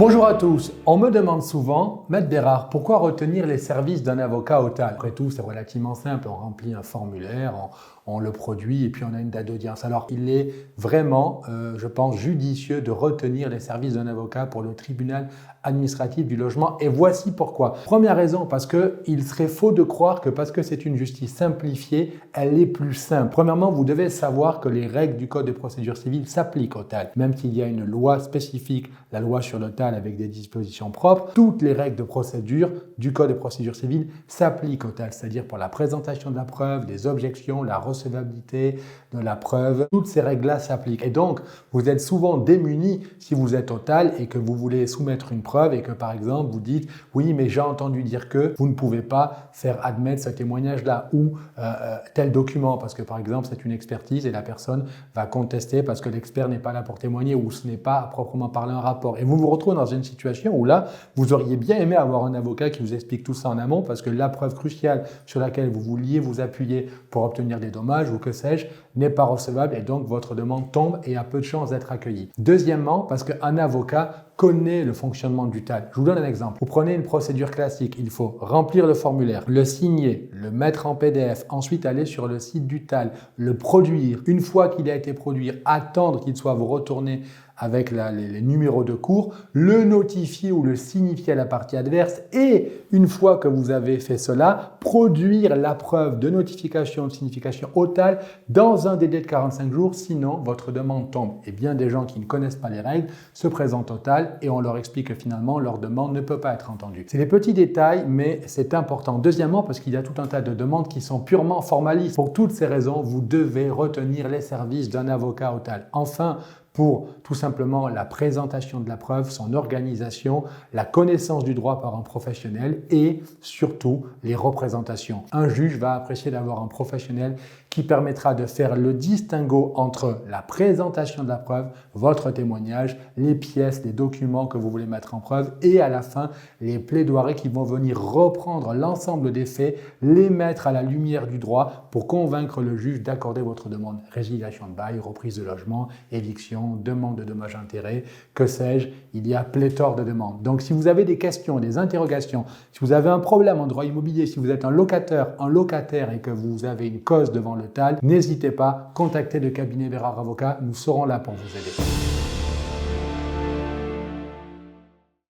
Bonjour à tous. On me demande souvent, Maître Bérard, pourquoi retenir les services d'un avocat au TAL? Après tout, c'est relativement simple. On remplit un formulaire, on le produit et puis on a une date d'audience. Alors, il est vraiment, je pense, judicieux de retenir les services d'un avocat pour le tribunal administratif du logement. Et voici pourquoi. Première raison, parce qu'il serait faux de croire que parce que c'est une justice simplifiée, elle est plus simple. Premièrement, vous devez savoir que les règles du Code de procédure civile s'appliquent au TAL. Même s'il y a une loi spécifique, la loi sur le TAL avec des dispositions propres, toutes les règles de procédure du Code de procédure civile s'appliquent au TAL, c'est-à-dire pour la présentation de la preuve, des objections, la recevabilité de la preuve. Toutes ces règles-là s'appliquent. Et donc, vous êtes souvent démunis si vous êtes au TAL et que vous voulez soumettre une preuve et que par exemple vous dites oui mais j'ai entendu dire que vous ne pouvez pas faire admettre ce témoignage-là ou tel document parce que par exemple c'est une expertise et la personne va contester parce que l'expert n'est pas là pour témoigner ou ce n'est pas à proprement parler un rapport. Et vous vous retrouvez dans une situation où là vous auriez bien aimé avoir un avocat qui vous explique tout ça en amont parce que la preuve cruciale sur laquelle vous vouliez vous appuyer pour obtenir des dommages ou que sais-je n'est pas recevable et donc votre demande tombe et a peu de chances d'être accueillie. Deuxièmement, parce qu'un avocat connaît le fonctionnement du TAL. Je vous donne un exemple. Vous prenez une procédure classique, il faut remplir le formulaire, le signer, le mettre en PDF, ensuite aller sur le site du TAL, le produire. Une fois qu'il a été produit, attendre qu'il soit vous retourner avec les numéros de cours, le notifier ou le signifier à la partie adverse et une fois que vous avez fait cela, produire la preuve de notification, de signification au TAL dans un délai de 45 jours, sinon votre demande tombe. Et bien des gens qui ne connaissent pas les règles se présentent au TAL et on leur explique que finalement leur demande ne peut pas être entendue. C'est des petits détails mais c'est important. Deuxièmement, parce qu'il y a tout un tas de demandes qui sont purement formalistes. Pour toutes ces raisons, vous devez retenir les services d'un avocat au TAL. Enfin, pour tout simplement la présentation de la preuve, son organisation, la connaissance du droit par un professionnel et surtout les représentations. Un juge va apprécier d'avoir un professionnel qui permettra de faire le distinguo entre la présentation de la preuve, votre témoignage, les pièces, les documents que vous voulez mettre en preuve et à la fin, les plaidoiries qui vont venir reprendre l'ensemble des faits, les mettre à la lumière du droit pour convaincre le juge d'accorder votre demande. Résiliation de bail, reprise de logement, éviction, demande de dommages-intérêts, que sais-je, il y a pléthore de demandes. Donc si vous avez des questions, des interrogations, si vous avez un problème en droit immobilier, si vous êtes un locataire et que vous avez une cause devant le TAL, n'hésitez pas, contactez le cabinet Bérard Avocat, nous serons là pour vous aider.